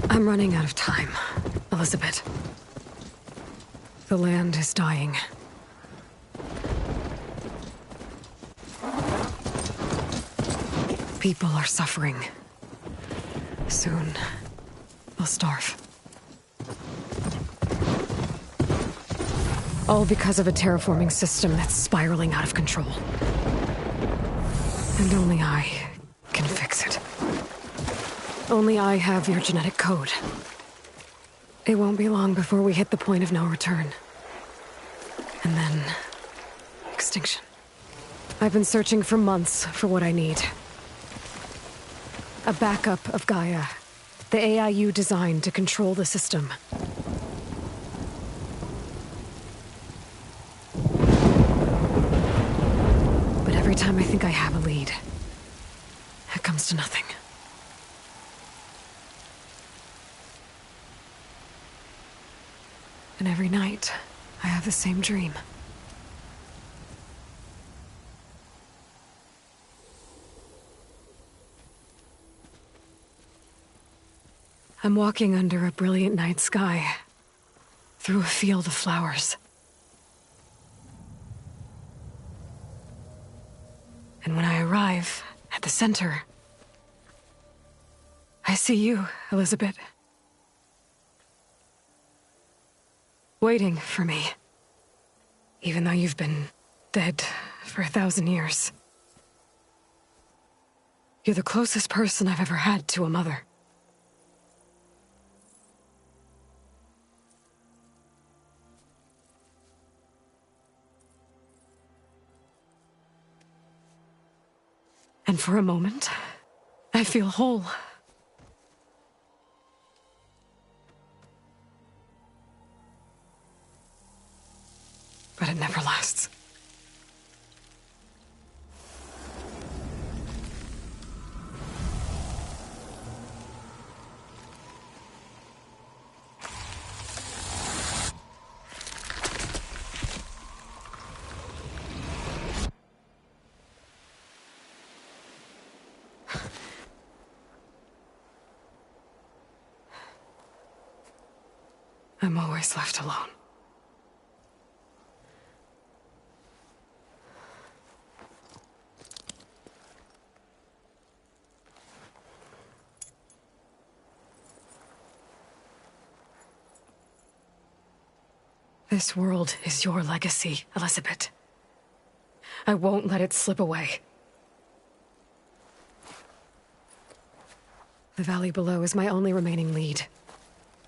I'm running out of time, Elizabeth. The land is dying. People are suffering. Soon, they'll starve. All because of a terraforming system that's spiraling out of control. And only I can fix it. Only I have your genetic code. It won't be long before we hit the point of no return. And then... extinction. I've been searching for months for what I need. A backup of Gaia. The AIU designed to control the system. But every time I think I have a lead, it comes to nothing. And every night, I have the same dream. I'm walking under a brilliant night sky, through a field of flowers. And when I arrive at the center, I see you, Elizabeth. Waiting for me. Even though you've been dead for 1,000 years. You're the closest person I've ever had to a mother. And for a moment, I feel whole. But it never lasts. I'm always left alone. This world is your legacy, Elizabeth. I won't let it slip away. The valley below is my only remaining lead.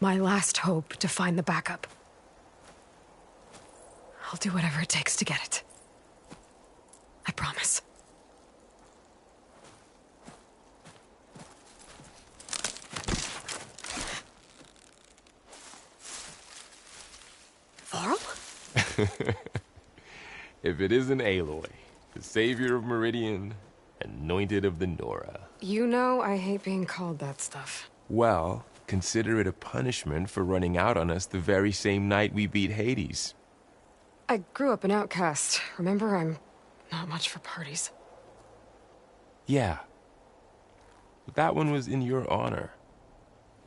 My last hope to find the backup. I'll do whatever it takes to get it. I promise. Varl? If it isn't Aloy, the savior of Meridian, anointed of the Nora. You know I hate being called that stuff. Well, consider it a punishment for running out on us the very same night we beat Hades. I grew up an outcast. Remember, I'm not much for parties. Yeah. But that one was in your honor.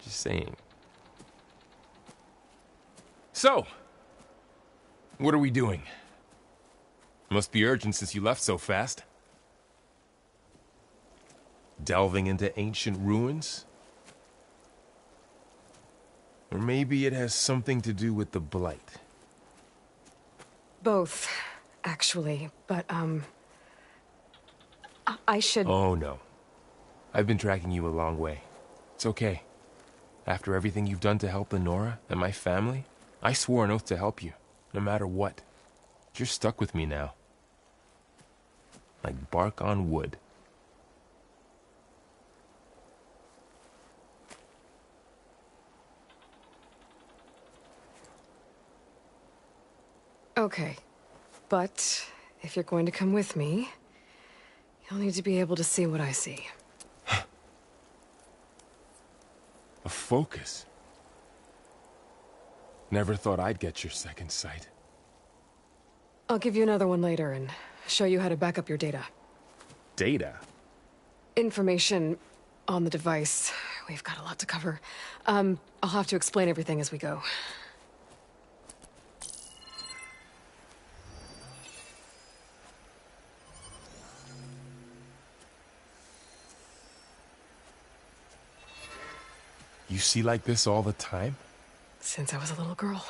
Just saying. So, what are we doing? Must be urgent since you left so fast. Delving into ancient ruins? Or maybe it has something to do with the Blight. Both, actually, but, I should... Oh, no. I've been tracking you a long way. It's okay. After everything you've done to help the Nora and my family, I swore an oath to help you, no matter what. You're stuck with me now. Like bark on wood. Okay, but if you're going to come with me, you'll need to be able to see what I see. A focus? Never thought I'd get your second sight. I'll give you another one later and show you how to back up your data. Data? Information on the device. We've got a lot to cover. I'll have to explain everything as we go. You see like this all the time? Since I was a little girl.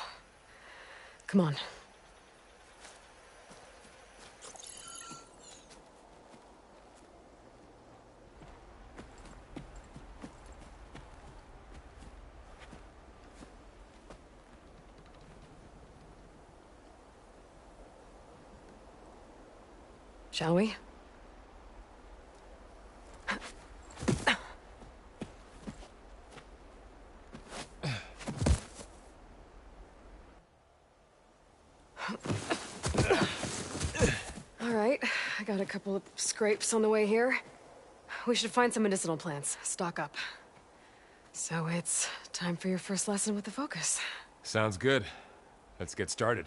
Come on. Shall we? All right, I got a couple of scrapes on the way here. We should find some medicinal plants, stock up. So it's time for your first lesson with the Focus. Sounds good. Let's get started.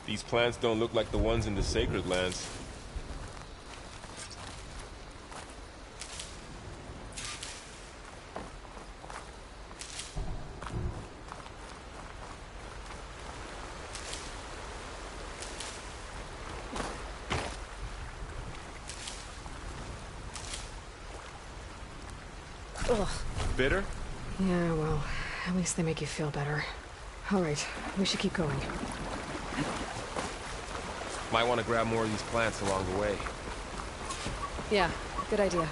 These plants don't look like the ones in the Sacred Lands. Ugh. Bitter? Yeah, well, at least they make you feel better. All right, we should keep going. Might want to grab more of these plants along the way. Yeah, good idea.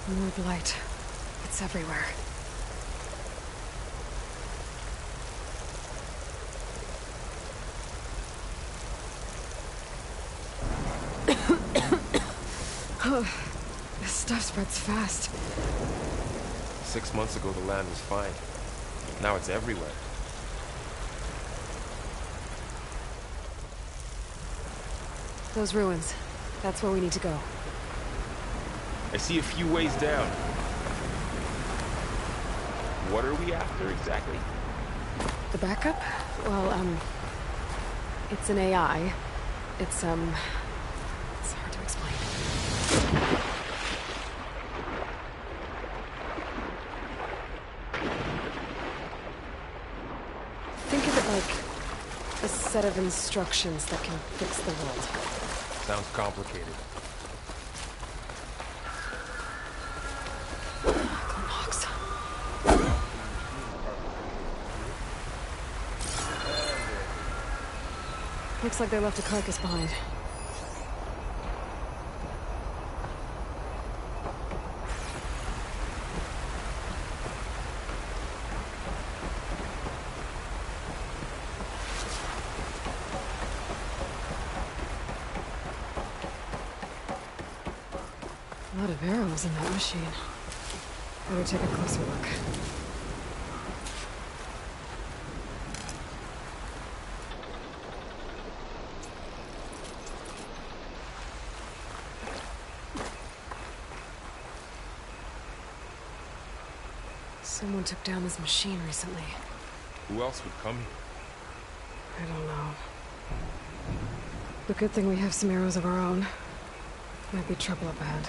More blight. It's everywhere. Oh, this stuff spreads fast. 6 months ago, the land was fine. Now it's everywhere. Those ruins. That's where we need to go. I see a few ways down. What are we after exactly? The backup? Well, it's an AI. It's hard to explain. Think of it like a set of instructions that can fix the world. Sounds complicated. Knox. Looks like they left a carcass behind. A lot of arrows in that machine. Better take a closer look. Someone took down this machine recently. Who else would come here? I don't know. The good thing we have some arrows of our own. Might be trouble up ahead.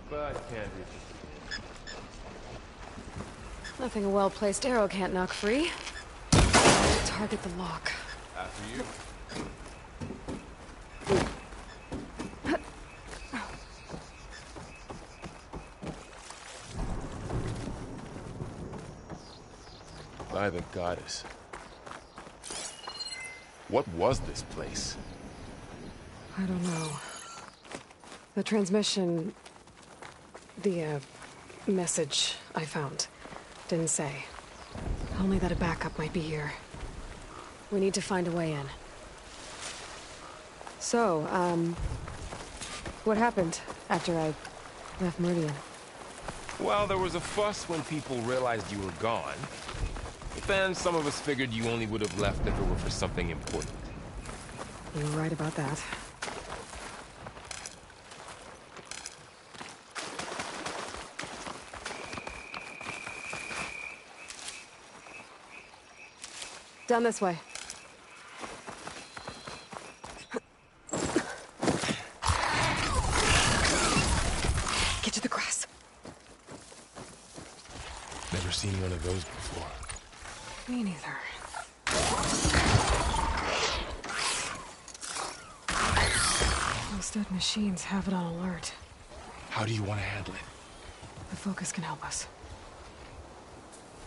but can't reach it. Nothing a well-placed arrow can't knock free. Target the lock. After you. By the goddess. What was this place? I don't know. The transmission... The, message I found didn't say. Only that a backup might be here. We need to find a way in. So, what happened after I left Meridian? Well, there was a fuss when people realized you were gone. But then some of us figured you only would have left if it were for something important. You were right about that. Down this way. Get to the grass. Never seen one of those before. Me neither. Those dead machines have it on alert. How do you want to handle it? The focus can help us.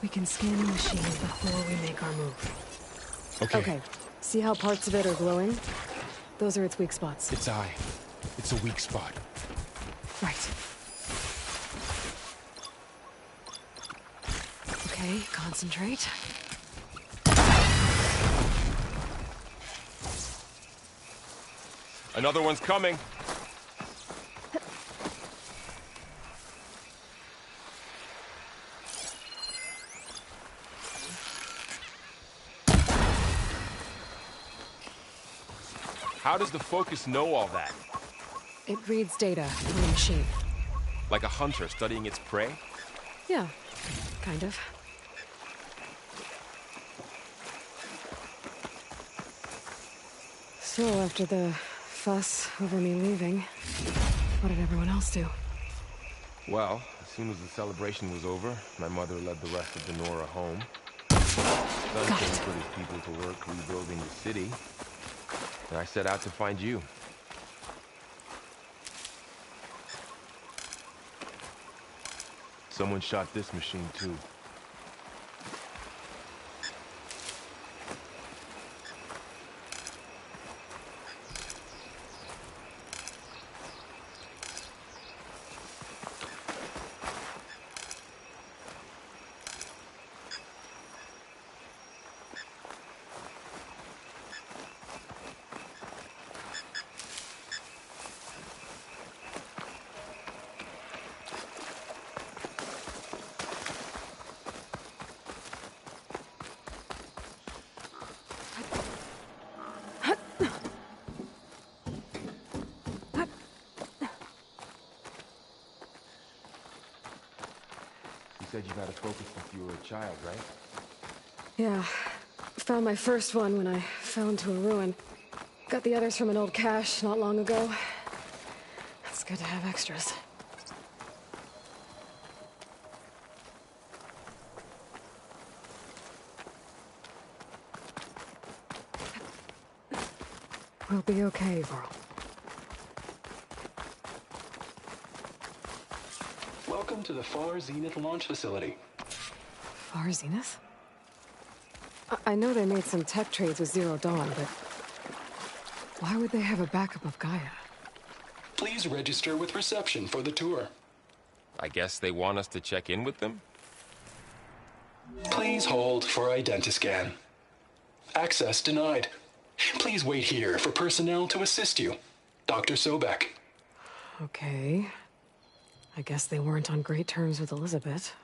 We can scan the machine before we make our move. Okay. See how parts of it are glowing? Those are its weak spots. Its eye. It's a weak spot. Right. Okay, concentrate. Another one's coming. How does the focus know all that? It reads data from the machine. Like a hunter studying its prey? Yeah, kind of. So, after the fuss over me leaving, what did everyone else do? Well, as soon as the celebration was over, my mother led the rest of the Nora home. Son Got came it. put his people to work rebuilding the city, and I set out to find you. Someone shot this machine too. You said you've had a focus since you were a child, right? Yeah. Found my first one when I fell into a ruin. Got the others from an old cache not long ago. It's good to have extras. We'll be okay, Varl. Welcome to the Far Zenith launch facility. Far Zenith? I know they made some tech trades with Zero Dawn, but why would they have a backup of Gaia? Please register with reception for the tour. I guess they want us to check in with them? Please hold for identiscan. Access denied. Please wait here for personnel to assist you. Dr. Sobek. Okay. I guess they weren't on great terms with Elizabeth.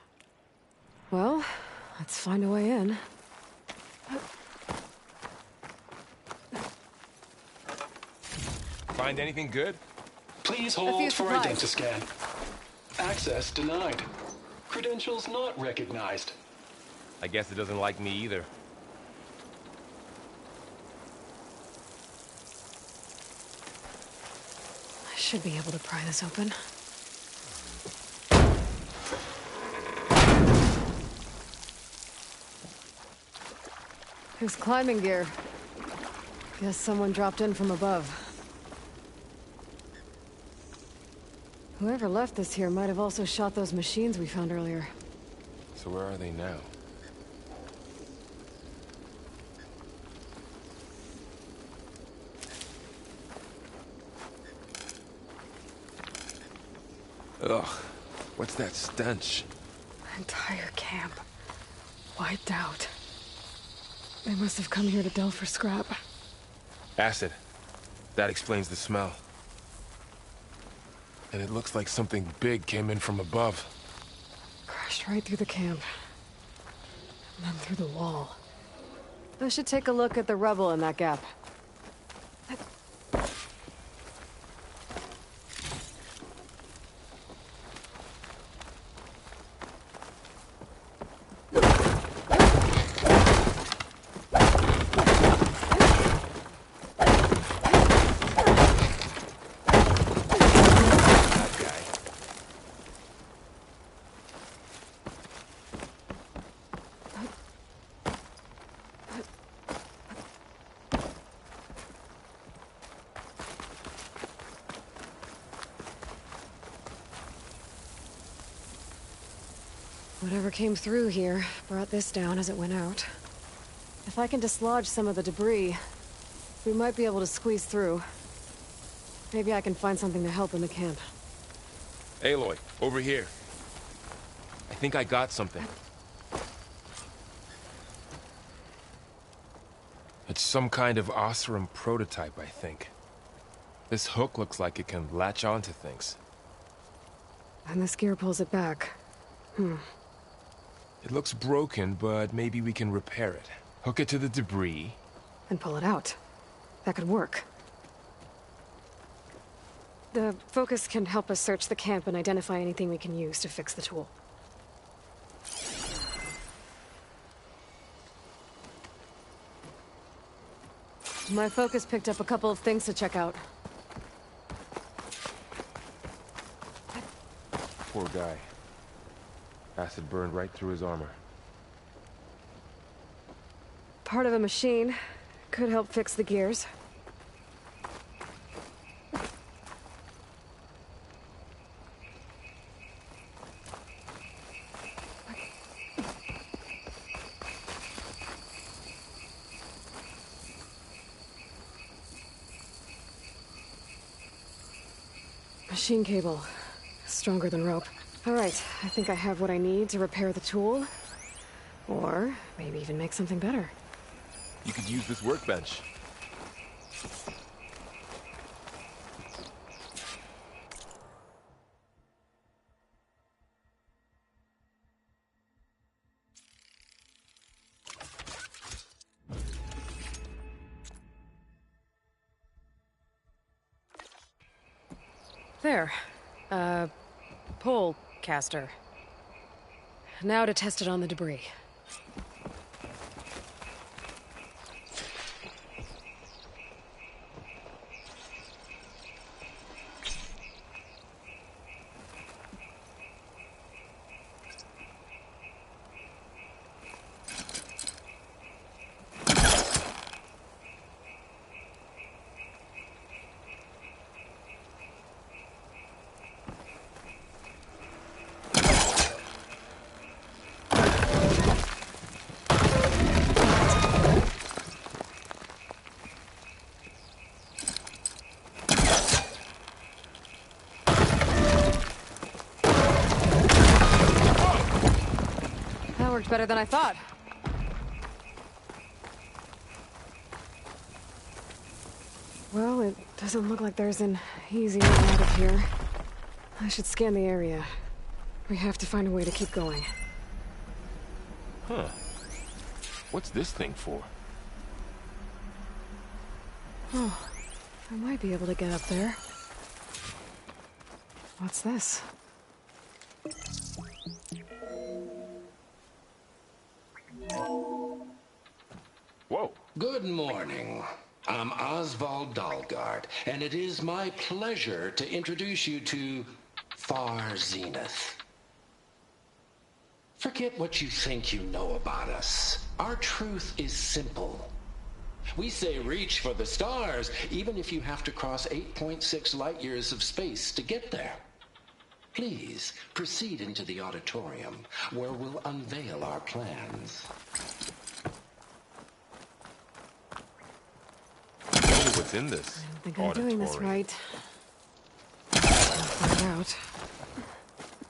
Well, let's find a way in. Find anything good? Please few hold for supplies. identiscan. Access denied. Credentials not recognized. I guess it doesn't like me either. I should be able to pry this open. His climbing gear. Guess someone dropped in from above. Whoever left this here might have also shot those machines we found earlier. So where are they now? Ugh, what's that stench? Entire camp. Wiped out. They must have come here to delve for scrap. Acid. That explains the smell. And it looks like something big came in from above. Crashed right through the camp. And then through the wall. I should take a look at the rubble in that gap. Whatever came through here brought this down as it went out. If I can dislodge some of the debris, we might be able to squeeze through. Maybe I can find something to help in the camp. Aloy, over here. I think I got something. It's some kind of Oseram prototype, I think. This hook looks like it can latch onto things. And this gear pulls it back. It looks broken, but maybe we can repair it. Hook it to the debris. And pull it out. That could work. The focus can help us search the camp and identify anything we can use to fix the tool. My focus picked up a couple of things to check out. Poor guy. Acid burned right through his armor. Part of a machine. Could help fix the gears. Machine cable. Stronger than rope. All right, I think I have what I need to repair the tool. Or maybe even make something better. You could use this workbench. There. Pole caster. Now to test it on the debris. Worked better than I thought. Well, it doesn't look like there's an easy way out of here. I should scan the area. We have to find a way to keep going. Huh. What's this thing for? Oh, I might be able to get up there. What's this? Whoa. Good morning. I'm Oswald Dalgard, and it is my pleasure to introduce you to Far Zenith. Forget what you think you know about us. Our truth is simple. We say reach for the stars, even if you have to cross 8.6 light years of space to get there. Please proceed into the auditorium, where we'll unveil our plans. Wonder what's in this I think I'm doing this auditorium. right. I'll find out.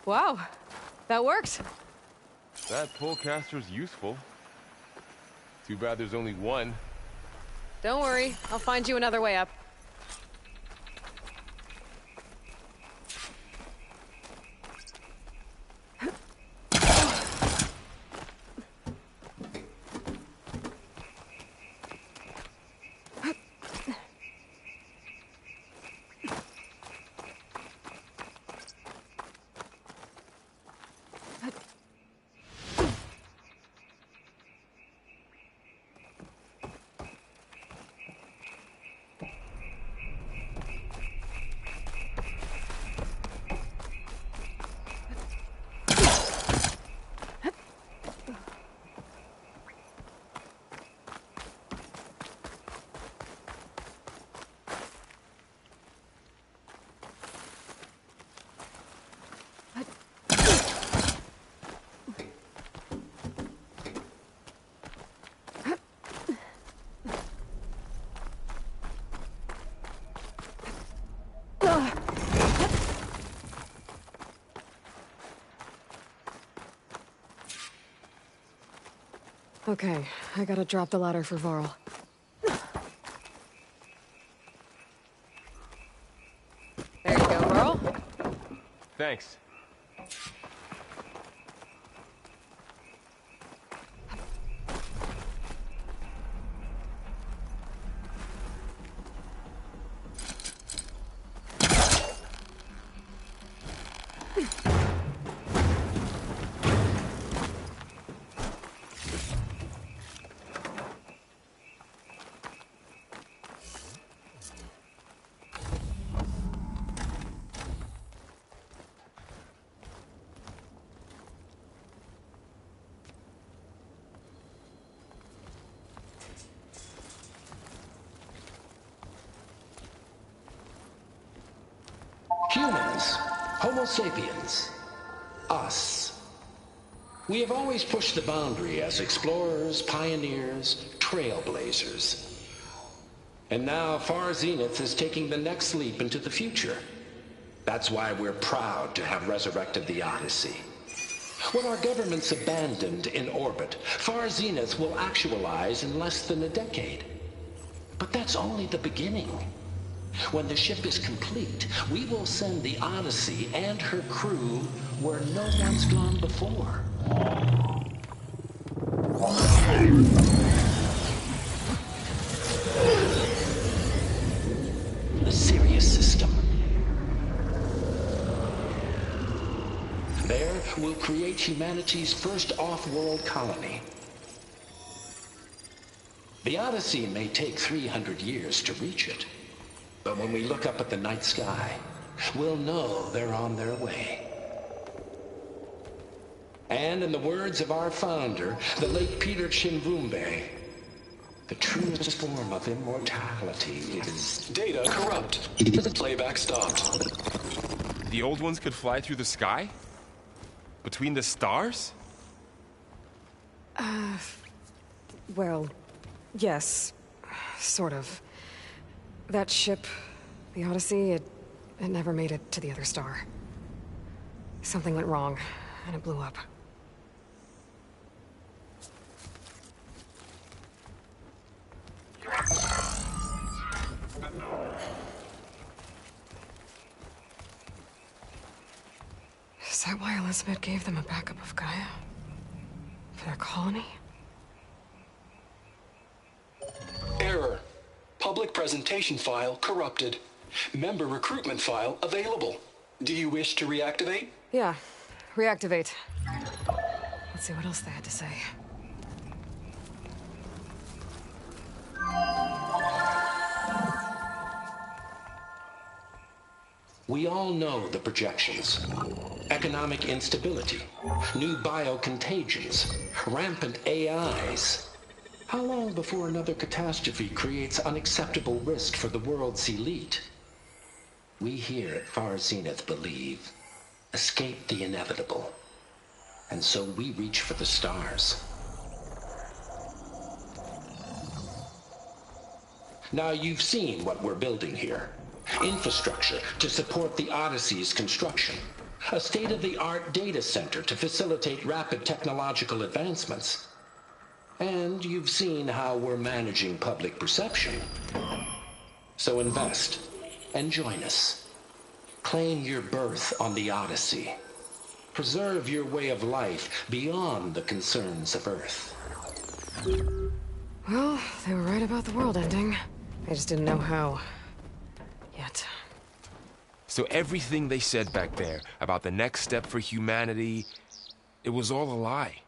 Wow, that worked. That pullcaster's useful. Too bad there's only one. Don't worry, I'll find you another way up. Okay, I gotta drop the ladder for Varl. There you go, Varl. Thanks. Humans, Homo sapiens, us. We have always pushed the boundary as explorers, pioneers, trailblazers. And now Far Zenith is taking the next leap into the future. That's why we're proud to have resurrected the Odyssey. When our government's abandoned in orbit, Far Zenith will actualize in less than a decade. But that's only the beginning. When the ship is complete, we will send the Odyssey and her crew where no one's gone before. The Sirius system. There, we'll create humanity's first off-world colony. The Odyssey may take 300 years to reach it. But when we look up at the night sky, we'll know they're on their way. And in the words of our founder, the late Peter Chimvumbe, the truest form of immortality is... Data corrupt. Playback stopped. The old ones could fly through the sky? Between the stars? Well, yes. Sort of. That ship, the Odyssey, it never made it to the other star. Something went wrong, and it blew up. Is that why Elizabeth gave them a backup of Gaia? For their colony? Error. Public presentation file corrupted. Member recruitment file available. Do you wish to reactivate? Yeah. Reactivate. Let's see what else they had to say. We all know the projections. economic instability, new biocontagions, rampant AIs. How long before another catastrophe creates unacceptable risk for the world's elite? We here at Far Zenith believe, escape the inevitable. And so we reach for the stars. Now you've seen what we're building here. Infrastructure to support the Odyssey's construction. A state-of-the-art data center to facilitate rapid technological advancements. And you've seen how we're managing public perception. So invest and join us. Claim your berth on the Odyssey. Preserve your way of life beyond the concerns of Earth. Well, they were right about the world ending. I just didn't know how. Yet. So everything they said back there about the next step for humanity, it was all a lie.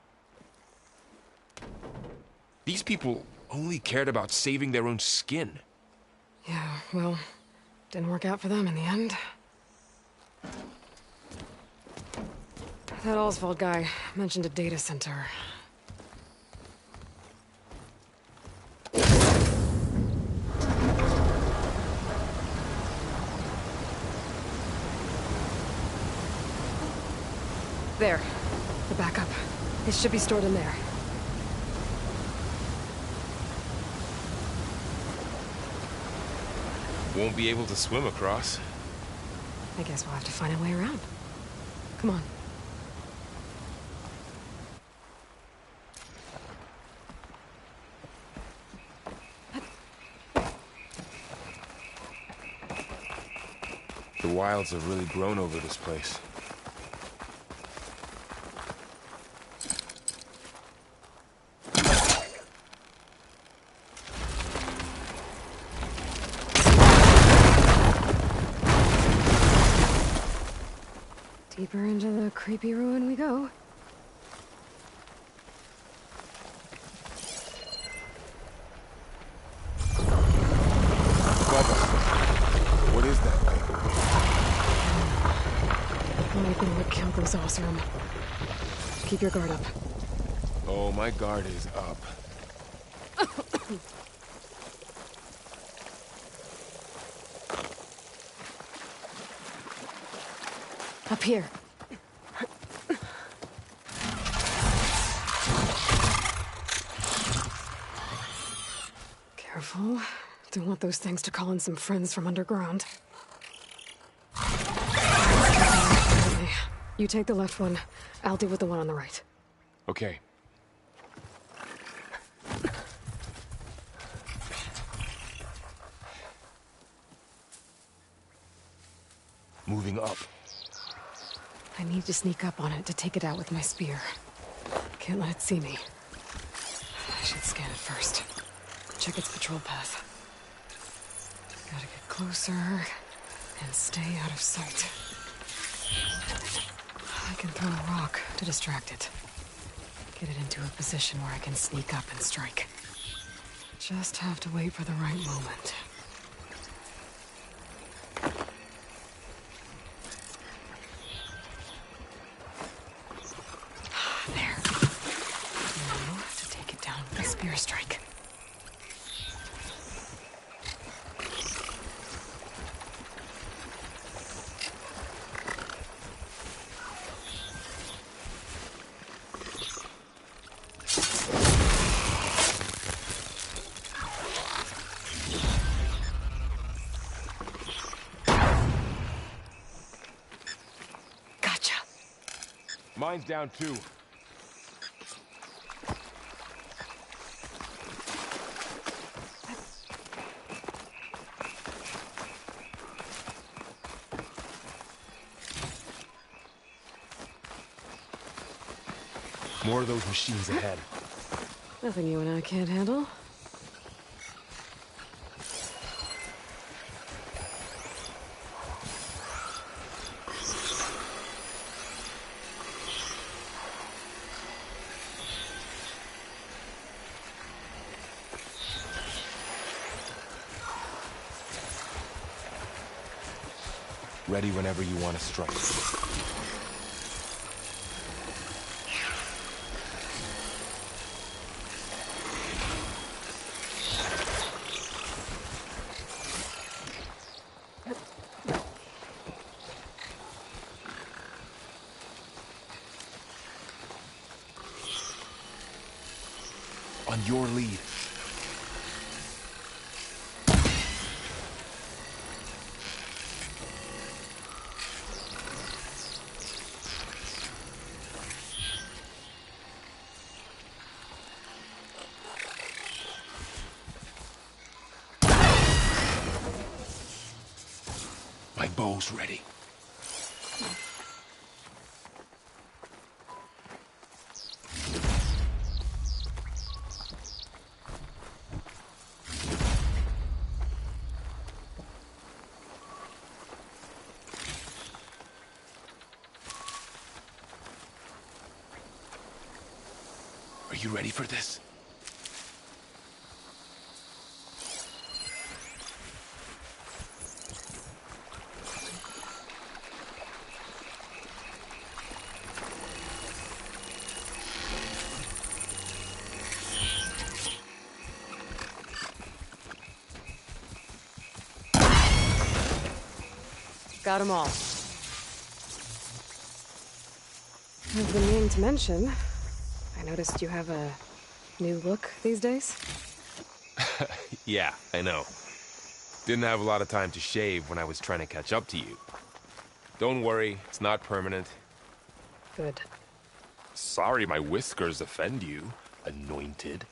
These people only cared about saving their own skin. Yeah, well, didn't work out for them in the end. That Oswald guy mentioned a data center. There. The backup. It should be stored in there. Won't be able to swim across. I guess we'll have to find a way around. Come on. The wilds have really grown over this place. Deeper into the creepy ruin we go. Bubba, what is that thing? Might be what killed those Osram. Keep your guard up. Oh, my guard is up. Up here. Careful. Don't want those things to call in some friends from underground. You take the left one. I'll deal with the one on the right. Okay. Moving up. I need to sneak up on it to take it out with my spear. Can't let it see me. I should scan it first. Check its patrol path. Gotta get closer and stay out of sight. I can throw a rock to distract it. Get it into a position where I can sneak up and strike. Just have to wait for the right moment. There. Now to take it down with a spear strike. Gotcha. Mine's down too. More of those machines ahead. Nothing you and I can't handle. Ready whenever you want to strike. On your lead. My bow's ready. Are you ready for this? Got them all. I've been meaning to mention, I noticed you have a new look these days. Yeah, I know. Didn't have a lot of time to shave when I was trying to catch up to you. Don't worry, it's not permanent. Good. Sorry my whiskers offend you, anointed.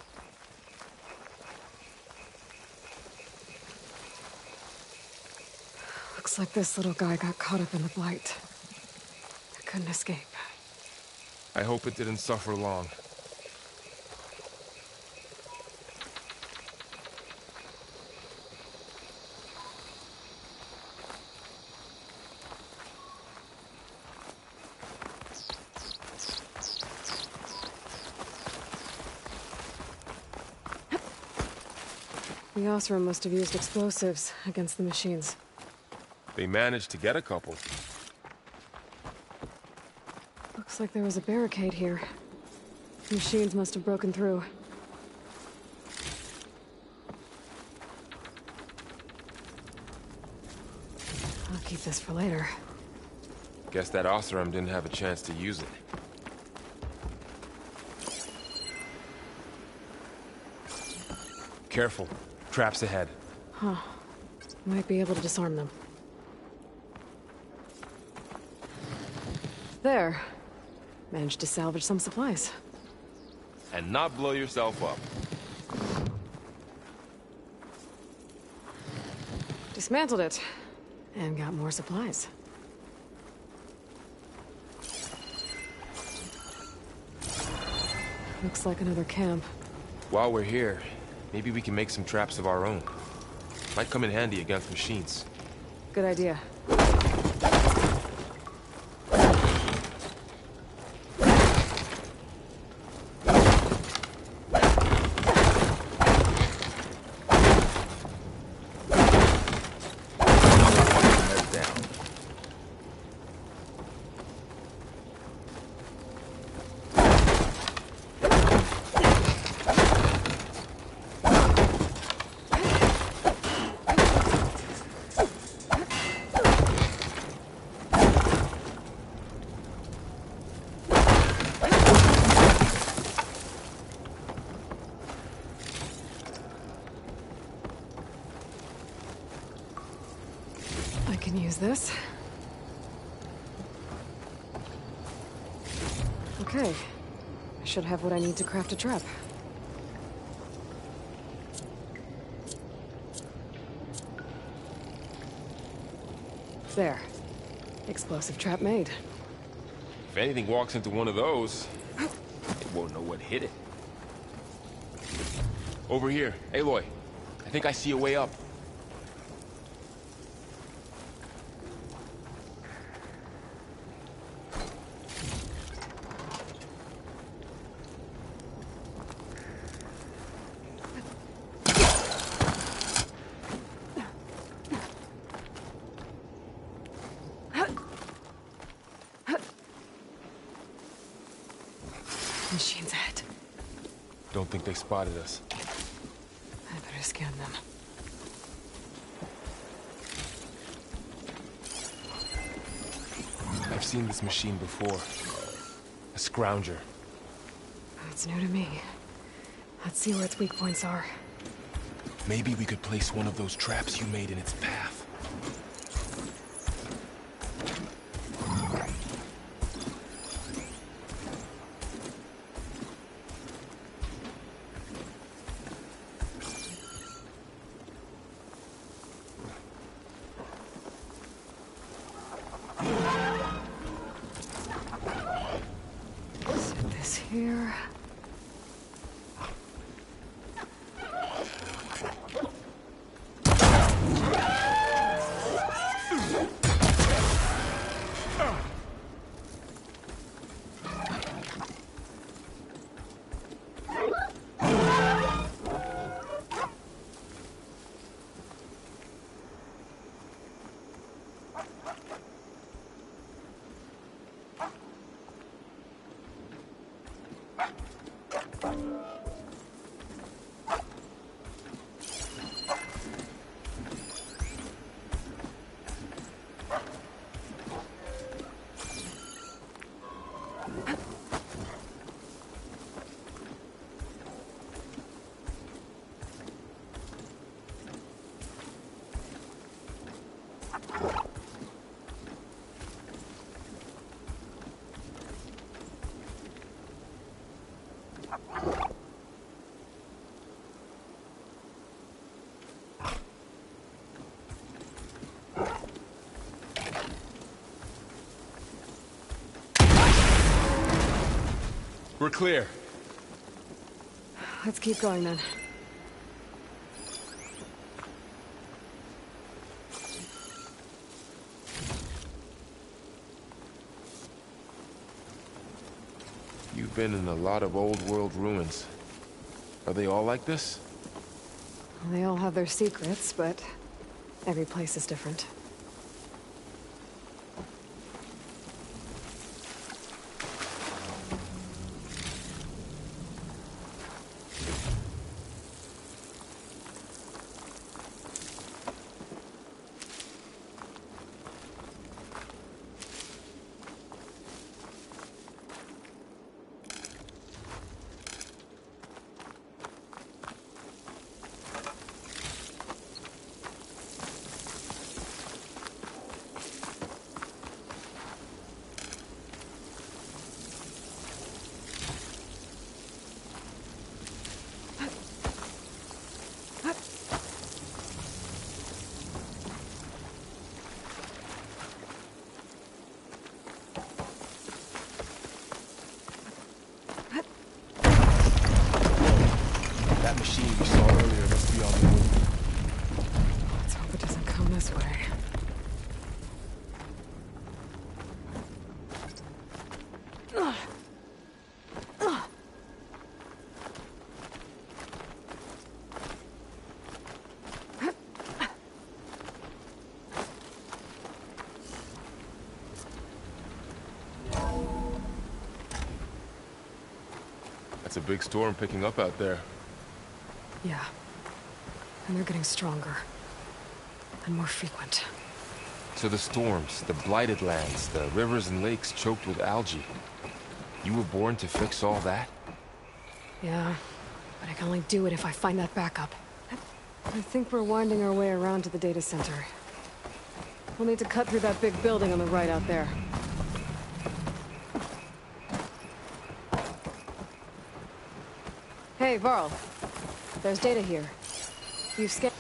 Looks like this little guy got caught up in the Blight. I couldn't escape. I hope it didn't suffer long. The Osram must have used explosives against the machines. They managed to get a couple. Looks like there was a barricade here. The machines must have broken through. I'll keep this for later. Guess that Osram didn't have a chance to use it. Careful. Traps ahead. Huh. Might be able to disarm them. There. Managed to salvage some supplies. And not blow yourself up. Dismantled it. And got more supplies. Looks like another camp. While we're here, maybe we can make some traps of our own. Might come in handy against machines. Good idea. Head down. I can use this. Okay. I should have what I need to craft a trap. There. Explosive trap made. If anything walks into one of those, it won't know what hit it. Over here. Aloy, I think I see a way up. Machines ahead. Don't think they spotted us. I better scan them. I've seen this machine before. A scrounger. It's new to me. Let's see where its weak points are. Maybe we could place one of those traps you made in its path. Set this here. We're clear. Let's keep going then. You've been in a lot of old world ruins. Are they all like this? They all have their secrets, but every place is different. That machine you saw earlier must be on the move. Let's hope it doesn't come this way. That's a big storm picking up out there. Yeah. And they're getting stronger. And more frequent. So the storms, the blighted lands, the rivers and lakes choked with algae. You were born to fix all that? Yeah. But I can only do it if I find that backup. I think we're winding our way around to the data center. We'll need to cut through that big building on the right out there. Hey, Varl. There's data here. You've scanned...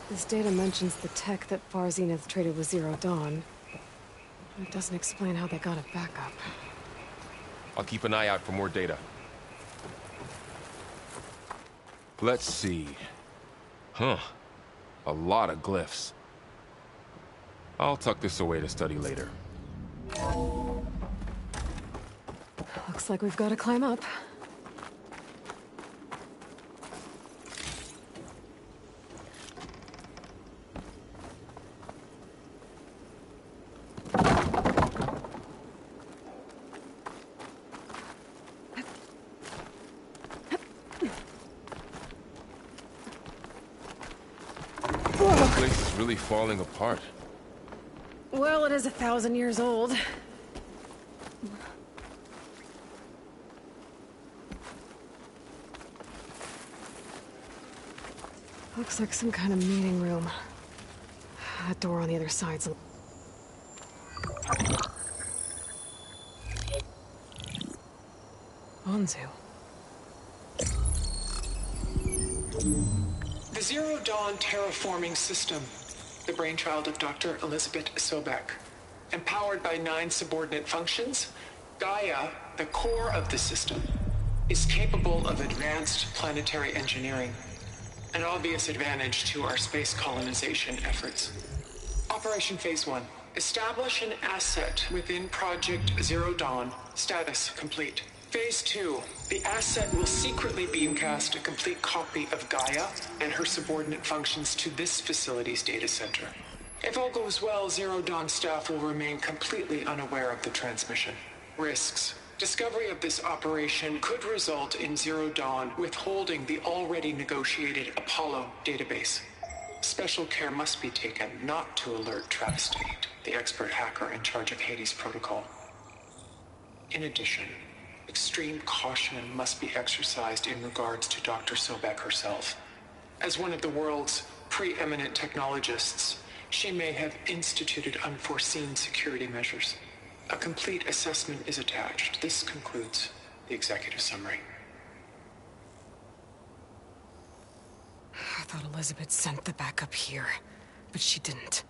This data mentions the tech that Far Zenith traded with Zero Dawn. It doesn't explain how they got it back up. I'll keep an eye out for more data. Let's see. Huh. A lot of glyphs. I'll tuck this away to study later. Looks like we've got to climb up. This place is really falling apart. Well, it is 1,000 years old. Looks like some kind of meeting room. That door on the other side's... Anzu. The Zero Dawn terraforming system, the brainchild of Dr. Elizabeth Sobek. Empowered by 9 subordinate functions, Gaia, the core of the system, is capable of advanced planetary engineering, an obvious advantage to our space colonization efforts. Operation Phase 1. Establish an asset within Project Zero Dawn. Status complete. Phase 2. The asset will secretly beamcast a complete copy of Gaia and her subordinate functions to this facility's data center. If all goes well, Zero Dawn staff will remain completely unaware of the transmission. Risks. Discovery of this operation could result in Zero Dawn withholding the already negotiated Apollo database. Special care must be taken not to alert Travis Tate, the expert hacker in charge of Hades Protocol. In addition, extreme caution must be exercised in regards to Dr. Sobek herself. As one of the world's preeminent technologists, she may have instituted unforeseen security measures. A complete assessment is attached. This concludes the executive summary. I thought Elizabeth sent the backup here, but she didn't.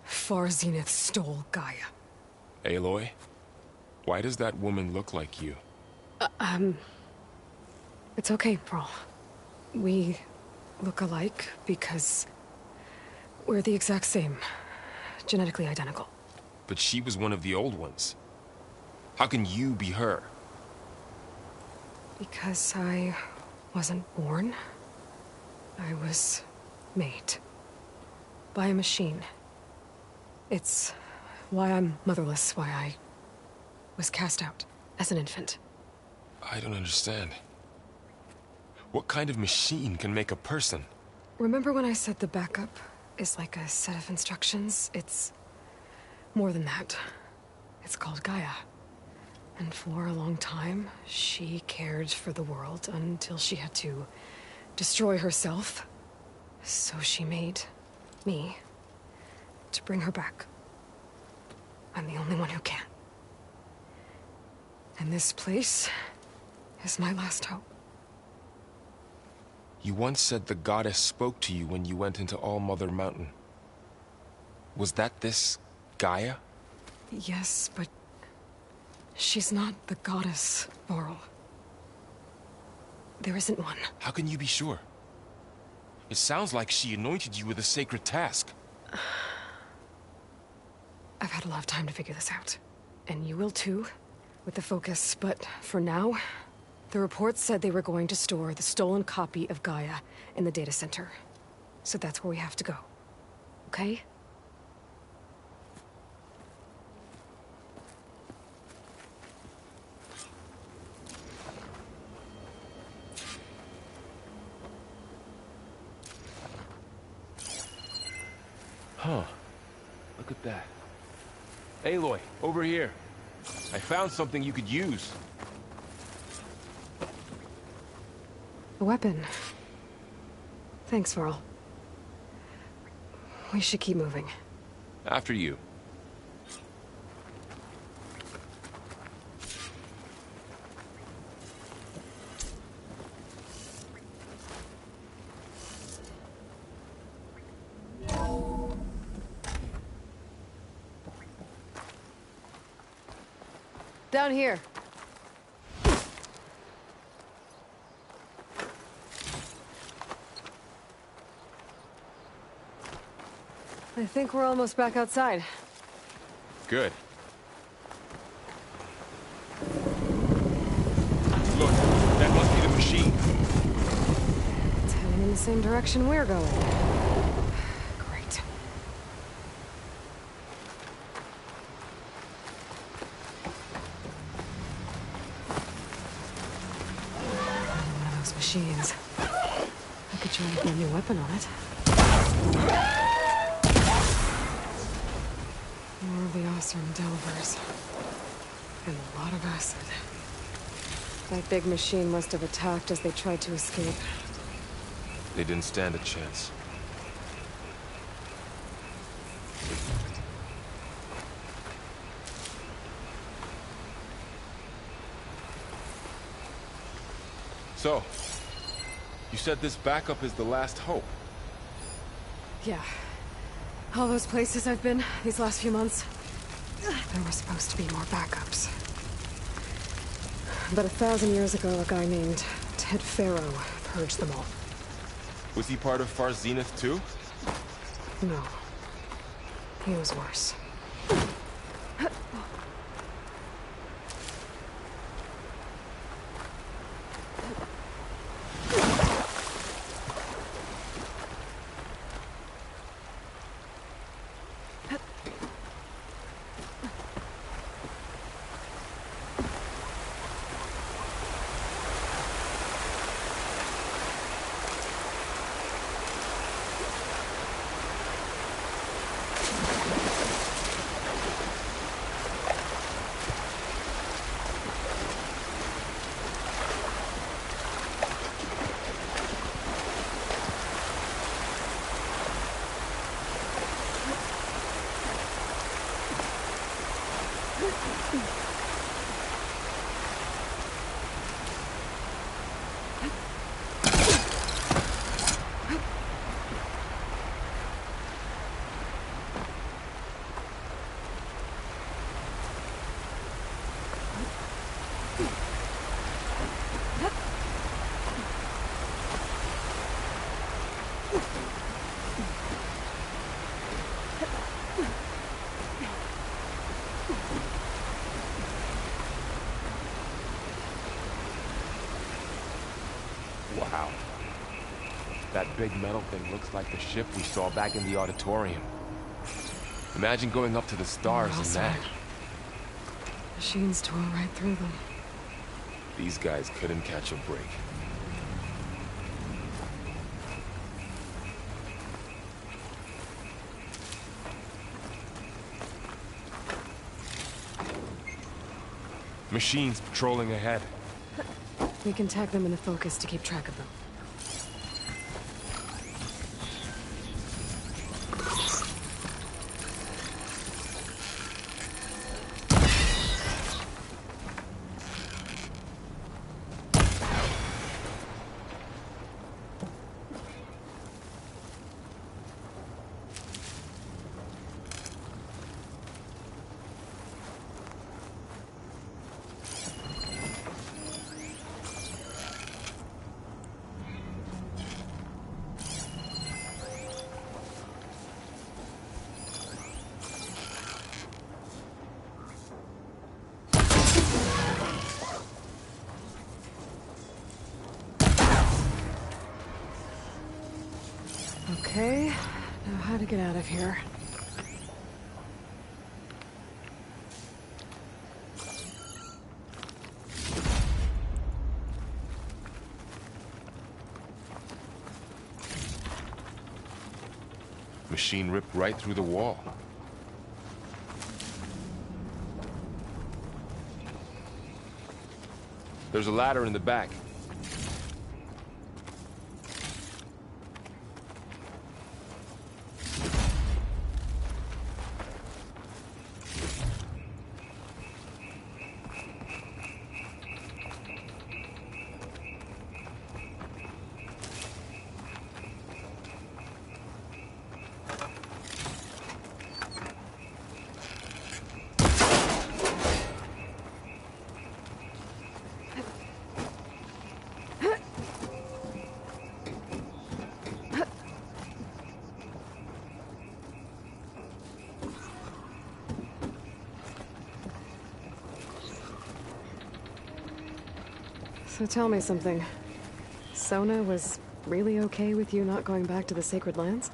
Far Zenith stole Gaia. Aloy? Why does that woman look like you? It's okay, Pearl. We look alike because we're the exact same. Genetically identical. But she was one of the old ones. How can you be her? Because I wasn't born. I was made. By a machine. It's why I'm motherless, why I was cast out as an infant. I don't understand. What kind of machine can make a person? Remember when I said the backup is like a set of instructions? It's more than that. It's called Gaia. And for a long time, she cared for the world until she had to destroy herself. So she made me to bring her back. I'm the only one who can. And this place is my last hope. You once said the goddess spoke to you when you went into All-Mother Mountain. Was that this Gaia? Yes, but she's not the goddess, Varl. There isn't one. How can you be sure? It sounds like she anointed you with a sacred task. I've had a lot of time to figure this out. And you will too, with the focus. But for now, the reports said they were going to store the stolen copy of Gaia in the data center. So that's where we have to go. Okay? Huh. Look at that. Aloy, over here. I found something you could use. A weapon. Thanks, Varl. We should keep moving. After you. Down here. I think we're almost back outside. Good. Look, that must be the machine. It's heading in the same direction we're going. Great. One of those machines. I could try to put a new weapon on it. More of the Osram Delvers. And a lot of acid. That big machine must have attacked as they tried to escape. They didn't stand a chance. So, you said this backup is the last hope. Yeah. All those places I've been these last few months, there were supposed to be more backups. But 1,000 years ago, a guy named Ted Faro purged them all. Was he part of Far Zenith too? No. He was worse. Wow. That big metal thing looks like the ship we saw back in the auditorium. Imagine going up to the stars in that. Machines tore right through them. These guys couldn't catch a break. Machines patrolling ahead. We can tag them in the focus to keep track of them. Okay, now how to get out of here. Machine ripped right through the wall. There's a ladder in the back. So tell me something. Sona was really okay with you not going back to the Sacred Lands?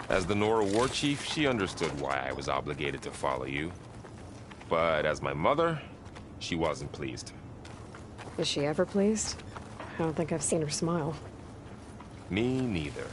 As the Nora war chief, she understood why I was obligated to follow you. But as my mother, she wasn't pleased. Is she ever pleased? I don't think I've seen her smile. Me neither.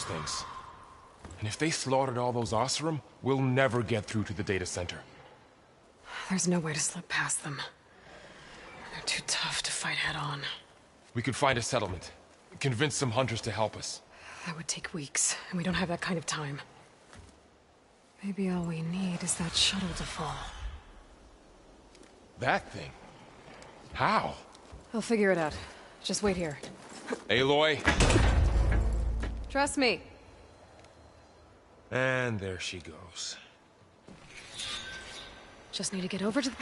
those things. And if they slaughtered all those Oseram, we'll never get through to the data center. There's no way to slip past them. They're too tough to fight head-on. We could find a settlement. Convince some hunters to help us. That would take weeks, and we don't have that kind of time. Maybe all we need is that shuttle to fall. That thing? How? I'll figure it out. Just wait here. Aloy. Trust me. And there she goes. Just need to get over to the...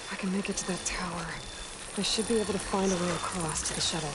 If I can make it to that tower, I should be able to find a way across to the shuttle.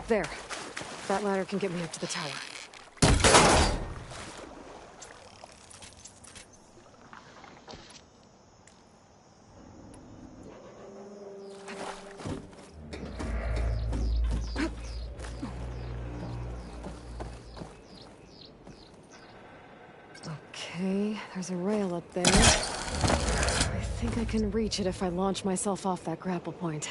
There. That ladder can get me up to the tower. Okay, there's a rail up there. I think I can reach it if I launch myself off that grapple point.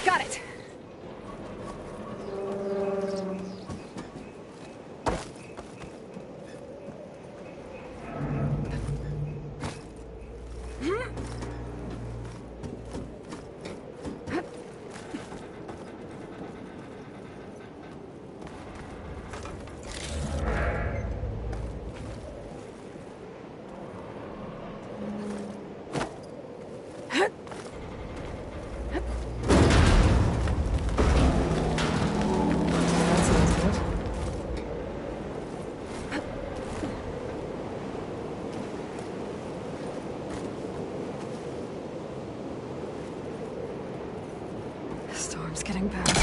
Got it! getting better.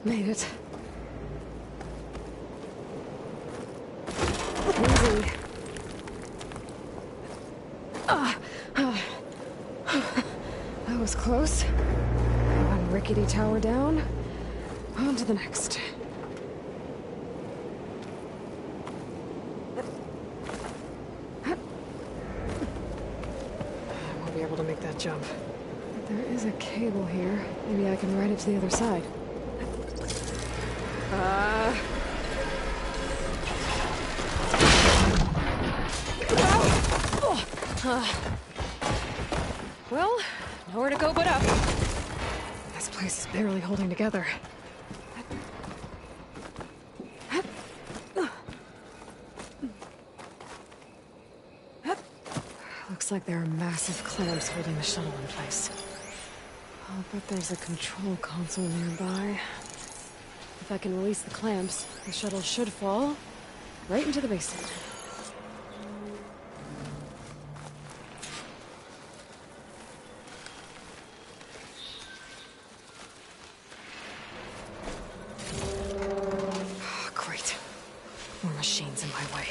Made it. Easy. That was close. One rickety tower down. On to the next. I won't be able to make that jump. But there is a cable here. Maybe I can ride it to the other side. Well, nowhere to go but up. This place is barely holding together. Looks like there are massive clamps holding the shuttle in place. I'll bet there's a control console nearby. If I can release the clamps, the shuttle should fall right into the basin. Great. More machines in my way.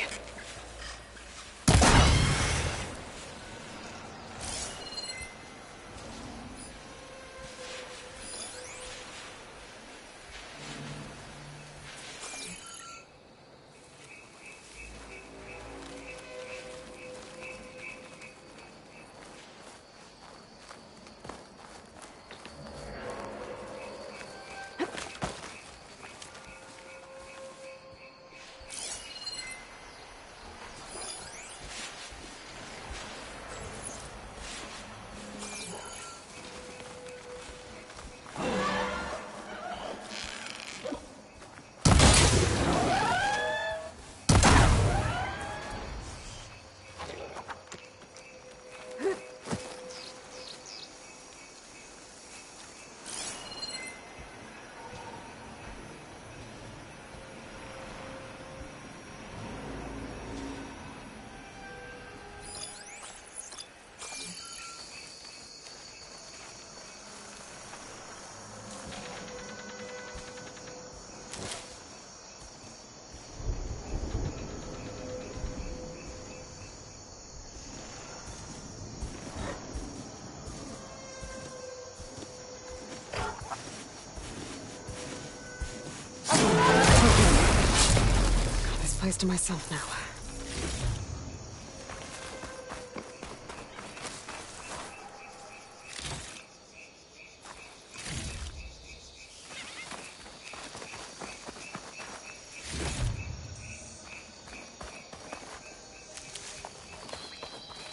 Place to myself now.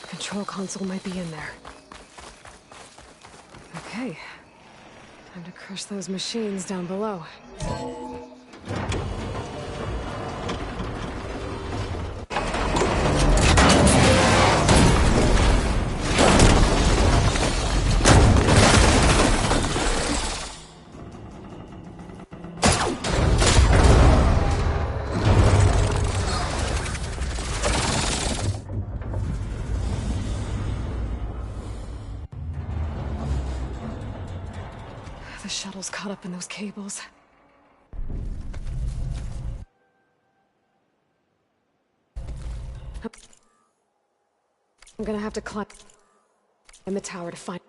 Control console might be in there. Okay. Time to crush those machines down below. The shuttle's caught up in those cables. I'm gonna have to climb in the tower to find...